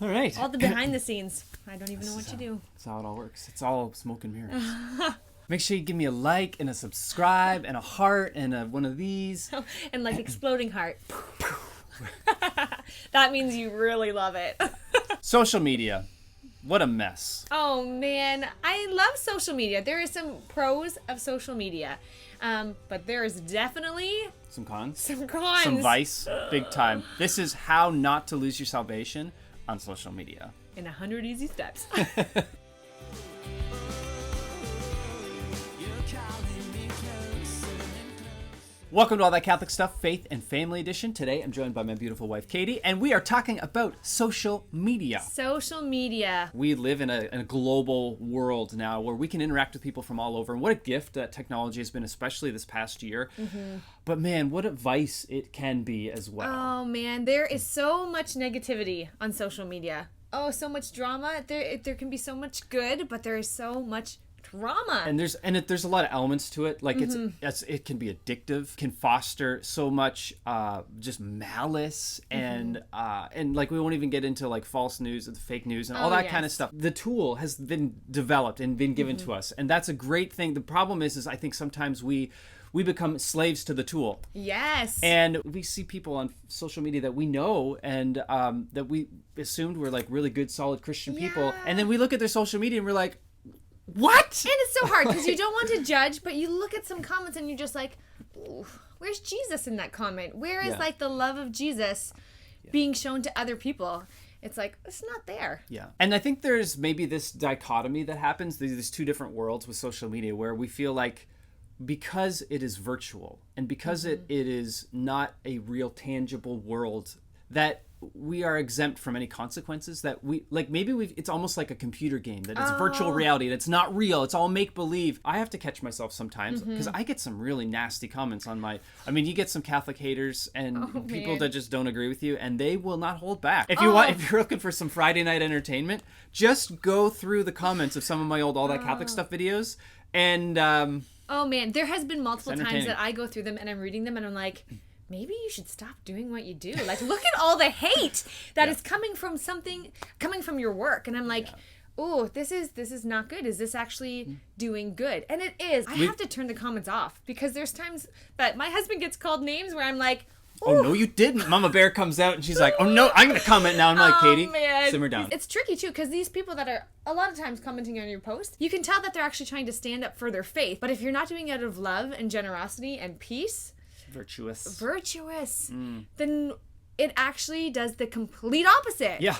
All right. All the behind the scenes. I don't even know what to do. That's how it all works. It's all smoke and mirrors. Make sure you give me a like and a subscribe and a heart and one of these. And like exploding heart. That means you really love it. Social media. What a mess. Oh man, I love social media. There is some pros of social media, but there is definitely Some cons. some cons. Some vice. Big time. This is how not to lose your salvation on social media. In 100 easy steps. Welcome to All That Catholic Stuff, Faith and Family Edition. Today I'm joined by my beautiful wife Katie, and we are talking about social media. Social media. We live in a global world now where we can interact with people from all over, and what a gift that technology has been, especially this past year. But man, what a vice it can be as well. Oh man, there is so much negativity on social media. Oh, so much drama. There can be so much good, but there is so much drama. And there's a lot of elements to it. Like it can be addictive, can foster so much just malice and like we won't even get into like false news and fake news and all that kind of stuff. The tool has been developed and been given to us, and that's a great thing. The problem is I think sometimes we become slaves to the tool. Yes. And we see people on social media that we know and that we assumed were like really good, solid Christian people, and then we look at their social media and we're like, what? And it's so hard because you don't want to judge, but you look at some comments and you're just like, ooh, where's Jesus in that comment? Where is like the love of Jesus being shown to other people? It's like, it's not there. Yeah. And I think there's maybe this dichotomy that happens, these two different worlds with social media where we feel like because it is virtual and because it is not a real tangible world, that we are exempt from any consequences, that we like maybe it's almost like a computer game that it's virtual reality and it's not real, it's all make believe. I have to catch myself sometimes because I get some really nasty comments on you get some Catholic haters and people that just don't agree with you, and they will not hold back. If you're looking for some Friday night entertainment, just go through the comments of some of my old All That Catholic Stuff videos and oh man, there has coming times that I go through them and I'm reading them and I'm like, maybe you should stop doing what you do. Like, look at all the hate that is coming from your work. And I'm like, oh, this is not good. Is this actually doing good? And it is. I have to turn the comments off because there's times that my husband gets called names where I'm like, oh, no, you didn't. Mama Bear comes out and she's like, oh, no, I'm going to comment now. I'm like, Katie, simmer down. It's tricky, too, because these people that are a lot of times commenting on your post, you can tell that they're actually trying to stand up for their faith. But if you're not doing it out of love and generosity and peace, virtuous, then it actually does the complete opposite. Yeah.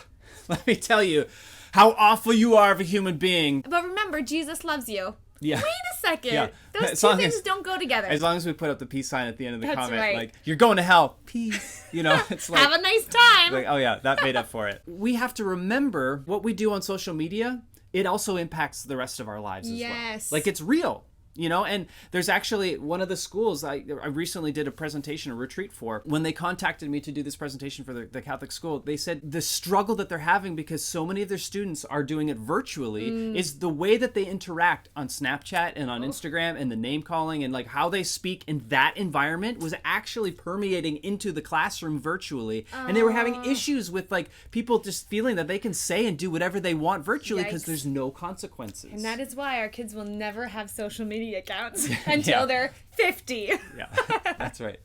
Let me tell you how awful you are of a human being. But remember, Jesus loves you. Yeah. Wait a second. Yeah. Those two things don't go together. As long as we put up the peace sign at the end of the That's comment, right. like, you're going to hell. Peace. You know, it's like, have a nice time. like, oh yeah, that made up for it. We have to remember what we do on social media, it also impacts the rest of our lives as well. Like, it's real. You know, and there's actually one of the schools I recently did a presentation, a retreat for. When they contacted me to do this presentation for the Catholic school, they said the struggle that they're having because so many of their students are doing it virtually is the way that they interact on Snapchat and on Instagram and the name calling and like how they speak in that environment was actually permeating into the classroom virtually. And they were having issues with like people just feeling that they can say and do whatever they want virtually because there's no consequences. And that is why our kids will never have social media accounts until they're 50. Yeah, that's right.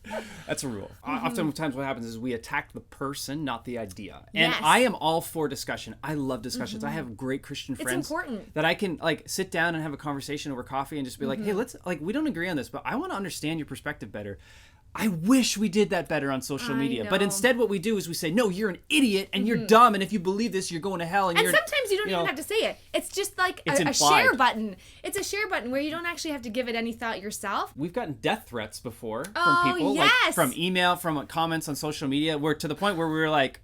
That's a rule. Oftentimes what happens is we attack the person, not the idea. And I am all for discussion. I love discussions. I have great Christian friends that I can like sit down and have a conversation over coffee and just be like, hey, let's like, we don't agree on this, but I want to understand your perspective better. I wish we did that better on social media. But instead what we do is we say, no, you're an idiot and you're dumb. And if you believe this, you're going to hell. And sometimes you don't even have to say it. It's just like a share button. It's a share button where you don't actually have to give it any thought yourself. We've gotten death threats before from people. Like from email, from comments on social media, where to the point where we were like,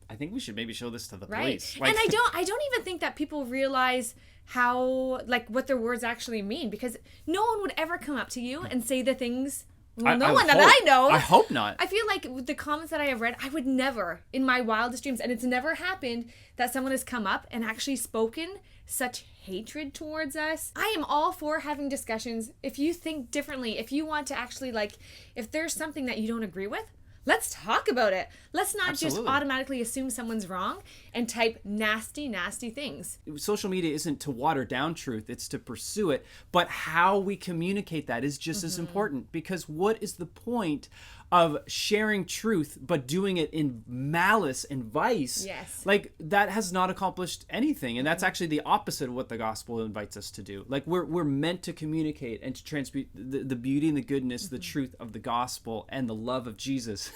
I think we should maybe show this to the police. Like, and I don't even think that people realize how, like, what their words actually mean. Because no one would ever come up to you and say the things... Well, no one that I know. I hope not. I feel like with the comments that I have read, I would never, in my wildest dreams, and it's never happened, that someone has come up and actually spoken such hatred towards us. I am all for having discussions. If you think differently, if you want to actually, like, if there's something that you don't agree with, let's talk about it. Let's not just automatically assume someone's wrong and type nasty, nasty things. Social media isn't to water down truth, it's to pursue it. But how we communicate that is just as important, because what is the point of sharing truth but doing it in malice and vice? Yes. Like, that has not accomplished anything, and that's actually the opposite of what the gospel invites us to do. Like, we're meant to communicate and to transmit the beauty and the goodness, the truth of the gospel and the love of Jesus.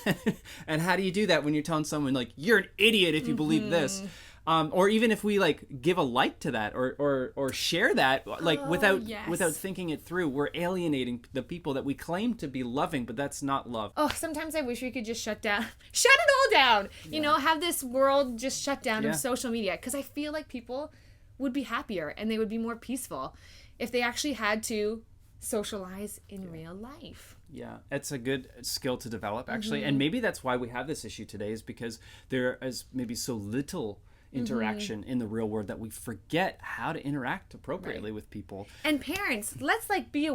And how do you do that when you're telling someone, like, you're an idiot if you believe this? Or even if we like give a like to that or share that, like without thinking it through, we're alienating the people that we claim to be loving, but that's not love. Oh, sometimes I wish we could just shut it all down. You know, have this world just shut down of social media, because I feel like people would be happier and they would be more peaceful if they actually had to socialize in real life. Yeah, it's a good skill to develop, actually. And maybe that's why we have this issue today, is because there is maybe so little interaction in the real world that we forget how to interact appropriately with people. And parents, let's be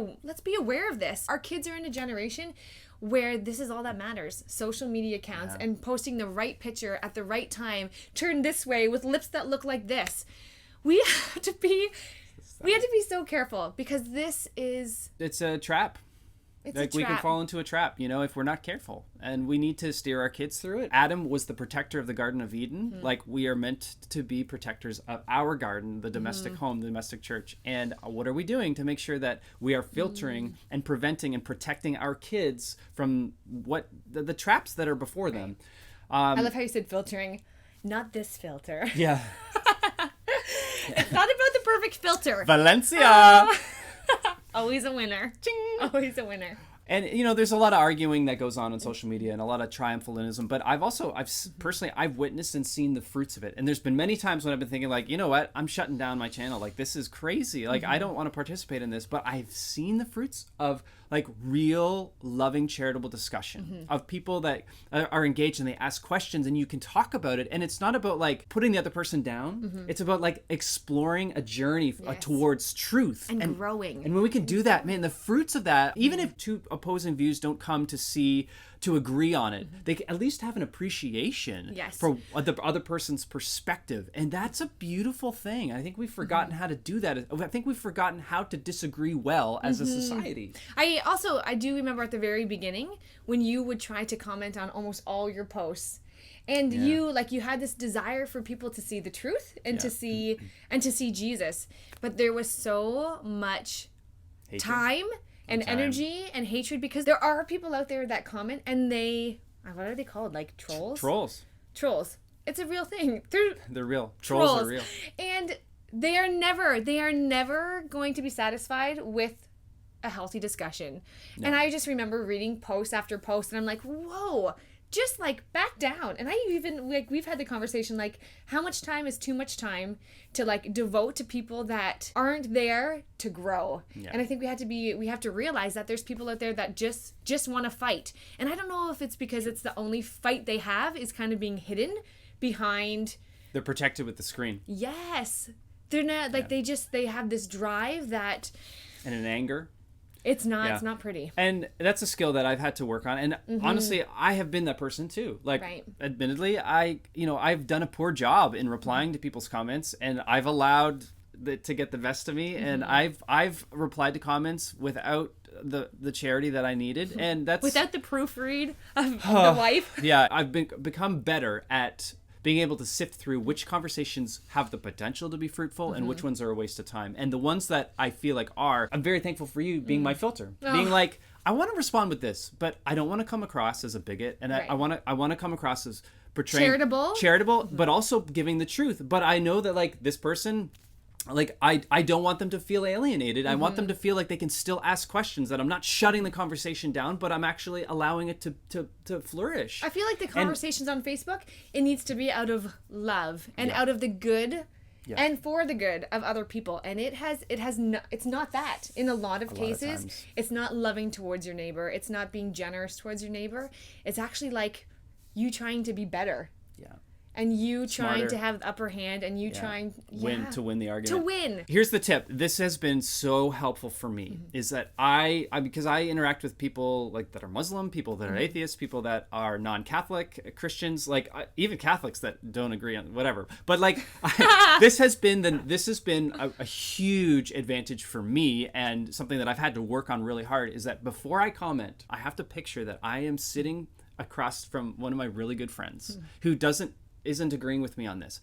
aware of this. Our kids are in a generation where this is all that matters. Social media accounts and posting the right picture at the right time, turn this way with lips that look like this. We have to be so careful, because it's a trap. We can fall into a trap, you know, if we're not careful, and we need to steer our kids through it. Adam was the protector of the Garden of Eden. Like, we are meant to be protectors of our garden, the domestic home, the domestic church. And what are we doing to make sure that we are filtering and preventing and protecting our kids from what the traps that are before them? I love how you said filtering, not this filter. Yeah. It's not about the perfect filter. Valencia. Always a winner. Ching. Always a winner. And, you know, there's a lot of arguing that goes on social media and a lot of triumphalism. But I've witnessed and seen the fruits of it. And there's been many times when I've been thinking, like, you know what? I'm shutting down my channel. Like, this is crazy. Like, I don't want to participate in this. But I've seen the fruits of, like, real, loving, charitable discussion of people that are engaged and they ask questions and you can talk about it. And it's not about, like, putting the other person down. It's about, like, exploring a journey towards truth. And growing. And when we can do that, man, the fruits of that, even if two opposing views don't come to agree on it, they can at least have an appreciation for the other person's perspective. And that's a beautiful thing. I think we've forgotten how to do that. I think we've forgotten how to disagree well as a society. I do remember at the very beginning when you would try to comment on almost all your posts. And you had this desire for people to see the truth and to see Jesus. But there was so much hatred. Time and energy and hatred, because there are people out there that comment and what are they called? Like trolls? Trolls. It's a real thing. They're real. Trolls are real. And they are never going to be satisfied with a healthy discussion. No. And I just remember reading post after post and I'm like, whoa, just like back down. And I even we've had the conversation, like, how much time is too much time to like devote to people that aren't there to grow. And I think we have to realize that there's people out there that just want to fight. And I don't know if it's because it's the only fight they have is kind of being hidden behind. They're protected with the screen. Yes. They're not like they have this drive that. And an anger. It's not pretty. And that's a skill that I've had to work on. And honestly, I have been that person too. Like, admittedly, I've done a poor job in replying to people's comments, and I've allowed to get the best of me. And I've replied to comments without the charity that I needed. And that's without the proofread of the wife. Yeah. I've become better at being able to sift through which conversations have the potential to be fruitful and which ones are a waste of time. And the ones that I feel like I'm very thankful for you being my filter. Being like, I want to respond with this, but I don't want to come across as a bigot. And I want to come across as portraying charitable, but also giving the truth. But I know that, like, this person, like, I don't want them to feel alienated. I want them to feel like they can still ask questions, that I'm not shutting the conversation down, but I'm actually allowing it to flourish. I feel like the conversations on Facebook, it needs to be out of love and out of the good and for the good of other people. And it's not that. In a lot of cases, it's not loving towards your neighbor. It's not being generous towards your neighbor. It's actually like you trying to be better. Yeah. and you trying to have the upper hand, and you trying to win the argument. To win. Here's the tip. This has been so helpful for me, is that because I interact with people like that are Muslim, people that are atheists, people that are non-Catholic, Christians, like even Catholics that don't agree on whatever. But like this has been a huge advantage for me, and something that I've had to work on really hard is that before I comment, I have to picture that I am sitting across from one of my really good friends who isn't agreeing with me on this.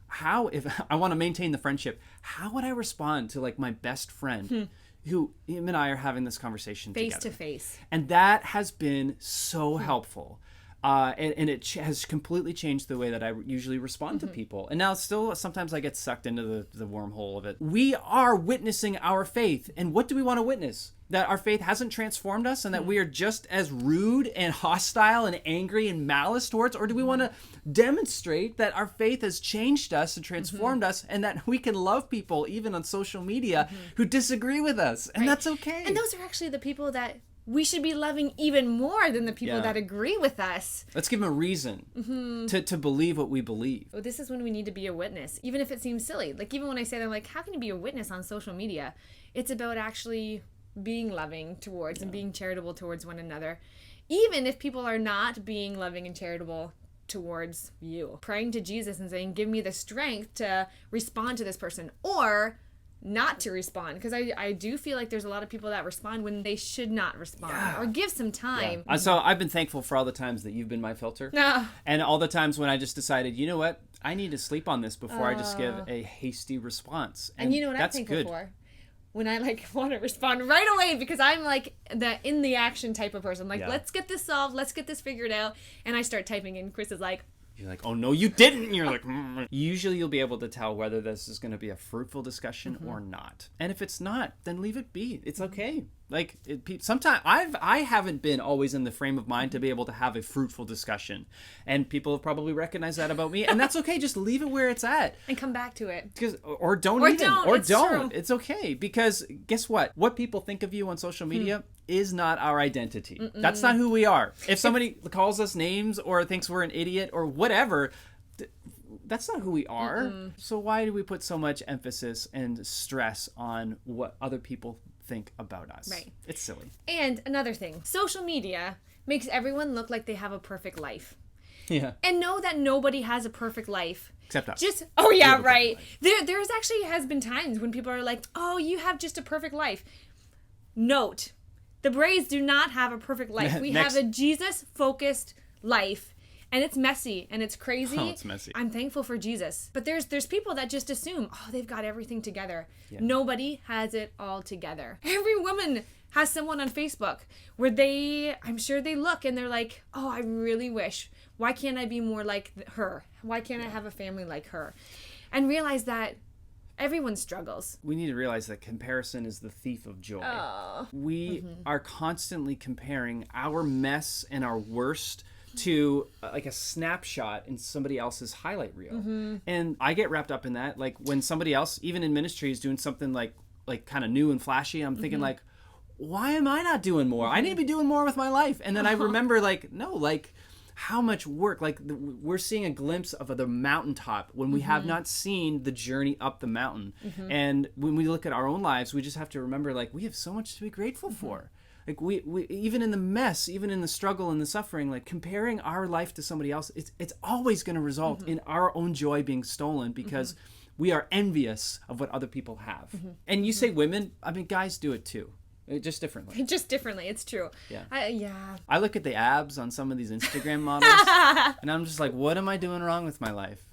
How, if I want to maintain the friendship, how would I respond to like my best friend who him and I are having this conversation face together? To face. And that has been so helpful. And it has completely changed the way that I usually respond to people. And now still sometimes I get sucked into the wormhole of it. We are witnessing our faith. And what do we want to witness? That our faith hasn't transformed us, and that we are just as rude and hostile and angry and malice towards? Or do we want to demonstrate that our faith has changed us and transformed us, and that we can love people even on social media who disagree with us? And that's okay. And those are actually the people that we should be loving even more than the people that agree with us. Let's give them a reason to believe what we believe. Well, this is when we need to be a witness, even if it seems silly. Like, even when I say that, like, how can you be a witness on social media? It's about actually being loving towards and being charitable towards one another. Even if people are not being loving and charitable towards you. Praying to Jesus and saying, give me the strength to respond to this person, or not to respond, because I do feel like there's a lot of people that respond when they should not respond, or give some time. So I've been thankful for all the times that you've been my filter, and all the times when I just decided, you know what, I need to sleep on this before I just give a hasty response. And you know what I'm thankful for? When I like want to respond right away, because I'm like the in the action type of person. Like, let's get this solved, let's get this figured out, and I start typing, and Chris is like, you're like, oh no, you didn't. And you're like, Usually you'll be able to tell whether this is going to be a fruitful discussion or not. And if it's not, then leave it be. It's okay. Like, sometimes I haven't been always in the frame of mind to be able to have a fruitful discussion, and people have probably recognized that about me, and that's okay. Just leave it where it's at and come back to it. Or don't. It's okay, because guess what? What people think of you on social media is not our identity. That's not who we are. If somebody calls us names or thinks we're an idiot or whatever, that's not who we are. So why do we put so much emphasis and stress on what other people think about us? Right. It's silly. And another thing, social media makes everyone look like they have a perfect life. Yeah. And know that nobody has a perfect life. Except us. Right. There's actually has been times when people are like, oh, you have just a perfect life. Note, the Brays do not have a perfect life. We have a Jesus-focused life. And it's messy and it's crazy. Oh, it's messy. I'm thankful for Jesus. But there's people that just assume, oh, they've got everything together. Yeah. Nobody has it all together. Every woman has someone on Facebook where I'm sure they look and they're like, oh, I really wish. Why can't I be more like her? Why can't I have a family like her? And realize that everyone struggles. We need to realize that comparison is the thief of joy. We are constantly comparing our mess and our worst to like a snapshot in somebody else's highlight reel. And I get wrapped up in that. Like when somebody else, even in ministry, is doing something like kind of new and flashy, I'm thinking like, why am I not doing more? I need to be doing more with my life. And then I remember how much work, we're seeing a glimpse of the mountaintop when we have not seen the journey up the mountain. And when we look at our own lives, we just have to remember, like, we have so much to be grateful for. Like we even in the mess, even in the struggle and the suffering, like comparing our life to somebody else, it's always going to result in our own joy being stolen, because we are envious of what other people have. And you say women, I mean, guys do it too. Just differently. Just differently, it's true. Yeah. I look at the abs on some of these Instagram models, and I'm just like, what am I doing wrong with my life?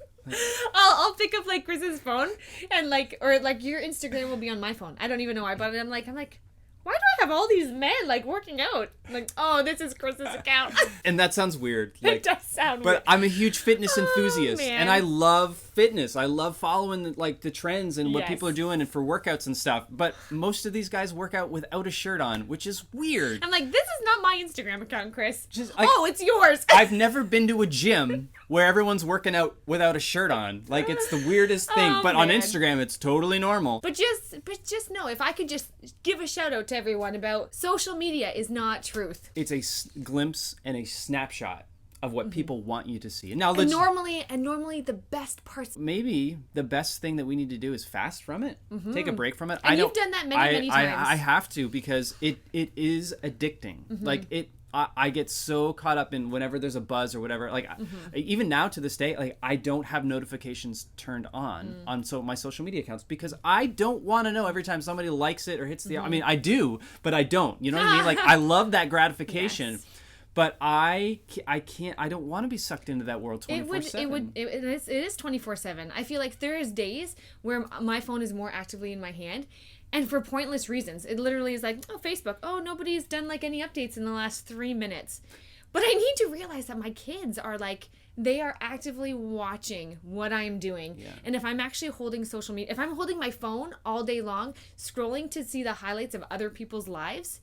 I'll pick up like Chris's phone and or your Instagram will be on my phone. I don't even know why, but I'm like, why do I have all these men like working out? Like, oh, this is Chris's account. And that sounds weird. It does sound weird. But I'm a huge fitness enthusiast, and I love fitness. I love following the trends and what people are doing and for workouts and stuff. But most of these guys work out without a shirt on, which is weird. I'm like, this is not my Instagram account, Chris. It's yours. I've never been to a gym where everyone's working out without a shirt on. Like, it's the weirdest thing. But on Instagram, it's totally normal. But just know, if I could just give a shout out to everyone about social media is not truth. It's a glimpse and a snapshot of what people want you to see. Now, normally the best parts. Maybe the best thing that we need to do is fast from it, take a break from it. And you've done that many times. I have to, because it is addicting. Like I get so caught up in whenever there's a buzz or whatever. Like even now to this day, like I don't have notifications turned on my social media accounts, because I don't want to know every time somebody likes it or hits the. I mean, I do, but I don't. You know what I mean? Like I love that gratification. Yes. But I can't. I don't want to be sucked into that world 24/7. It is 24/7. I feel like there is days where my phone is more actively in my hand, and for pointless reasons. It literally is like, oh, Facebook. Oh, nobody's done like any updates in the last 3 minutes. But I need to realize that my kids are like, they are actively watching what I'm doing. Yeah. And if I'm actually holding social media, if I'm holding my phone all day long, scrolling to see the highlights of other people's lives.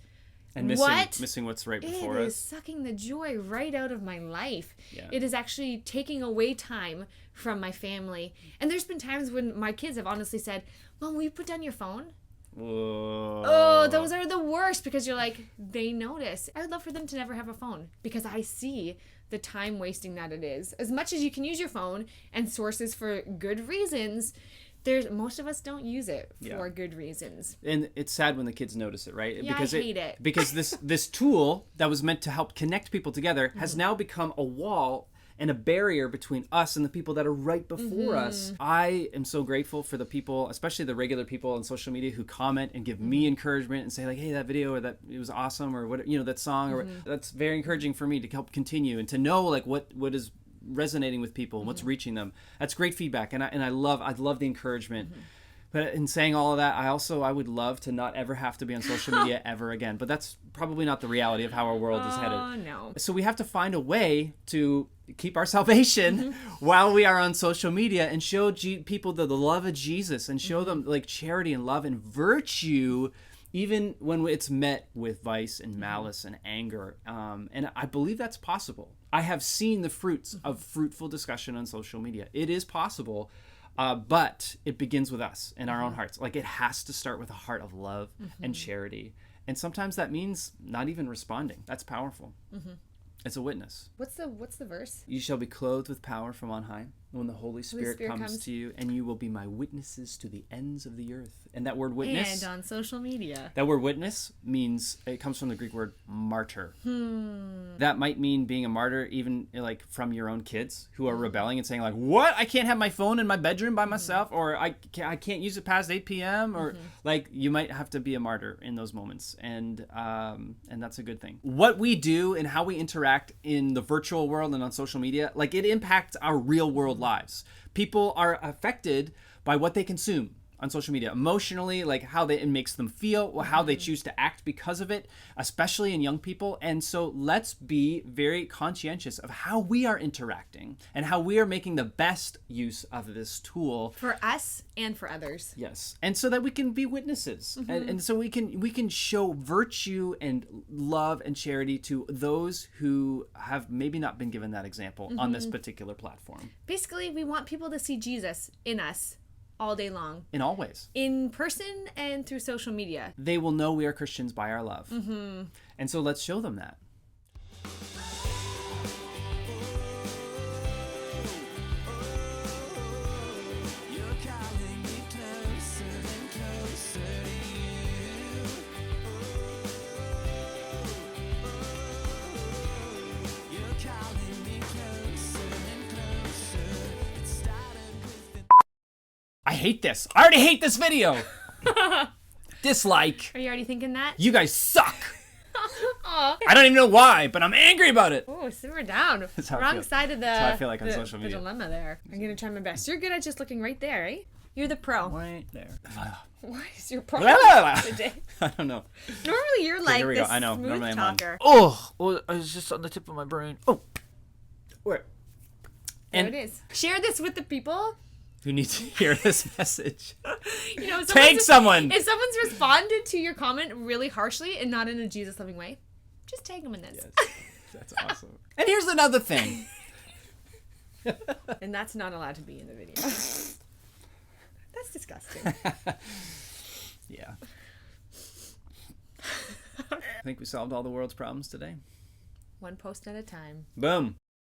And missing what's right before us. It is sucking the joy right out of my life. Yeah. It is actually taking away time from my family. And there's been times when my kids have honestly said, Mom, will you put down your phone? Whoa. Oh, those are the worst, because you're like, they notice. I would love for them to never have a phone, because I see the time wasting that it is. As much as you can use your phone and sources for good reasons, most of us don't use it for good reasons. And it's sad when the kids notice it, right? Yeah, because I hate it. Because this tool that was meant to help connect people together has now become a wall and a barrier between us and the people that are right before us. I am so grateful for the people, especially the regular people on social media, who comment and give me encouragement and say like, hey, that video, or that it was awesome, or what, that song, or that's very encouraging for me to help continue and to know like what is resonating with people and what's reaching them. That's great feedback, and I love the encouragement. But in saying all of that, I would love to not ever have to be on social media ever again. But that's probably not the reality of how our world is headed. Oh no! So we have to find a way to keep our salvation while we are on social media, and show people the love of Jesus, and show them like charity and love and virtue, even when it's met with vice and malice and anger. And I believe that's possible. I have seen the fruits of fruitful discussion on social media. It is possible, but it begins with us in our own hearts. Like, it has to start with a heart of love and charity. And sometimes that means not even responding. That's powerful. It's a witness. What's the verse? You shall be clothed with power from on high when the Holy Spirit comes to you, and you will be my witnesses to the ends of the earth. And that word witness... And on social media. That word witness it comes from the Greek word martyr. That might mean being a martyr even like from your own kids who are rebelling and saying like, what? I can't have my phone in my bedroom by myself, or I can't use it past 8 p.m. Or like, you might have to be a martyr in those moments. And that's a good thing. What we do and how we interact in the virtual world and on social media, like, it impacts our real world lives. People are affected by what they consume on social media emotionally, like how it makes them feel, how they choose to act because of it, especially in young people. And so let's be very conscientious of how we are interacting and how we are making the best use of this tool for us and for others. Yes. And so that we can be witnesses, and so we can show virtue and love and charity to those who have maybe not been given that example on this particular platform. Basically, we want people to see Jesus in us all day long. In all ways. In person and through social media. They will know we are Christians by our love. And so let's show them that. I hate this. I already hate this video. Dislike. Are you already thinking that? You guys suck. I don't even know why, but I'm angry about it. Oh, simmer down. Wrong side of the, that's how I feel like on social media. The dilemma there. I'm going to try my best. You're good at just looking right there, eh? You're the pro. Right there. What is your pro today? I don't know. Normally you're like this I know. smooth Normally talker. Oh, well, I was just on the tip of my brain. Oh. Where? There it is. Share this with the people who need to hear this message. You know, Tag someone. If someone's responded to your comment really harshly and not in a Jesus-loving way, just tag them in this. Yes, that's awesome. And here's another thing. And that's not allowed to be in the video. That's disgusting. Yeah. I think we solved all the world's problems today. One post at a time. Boom.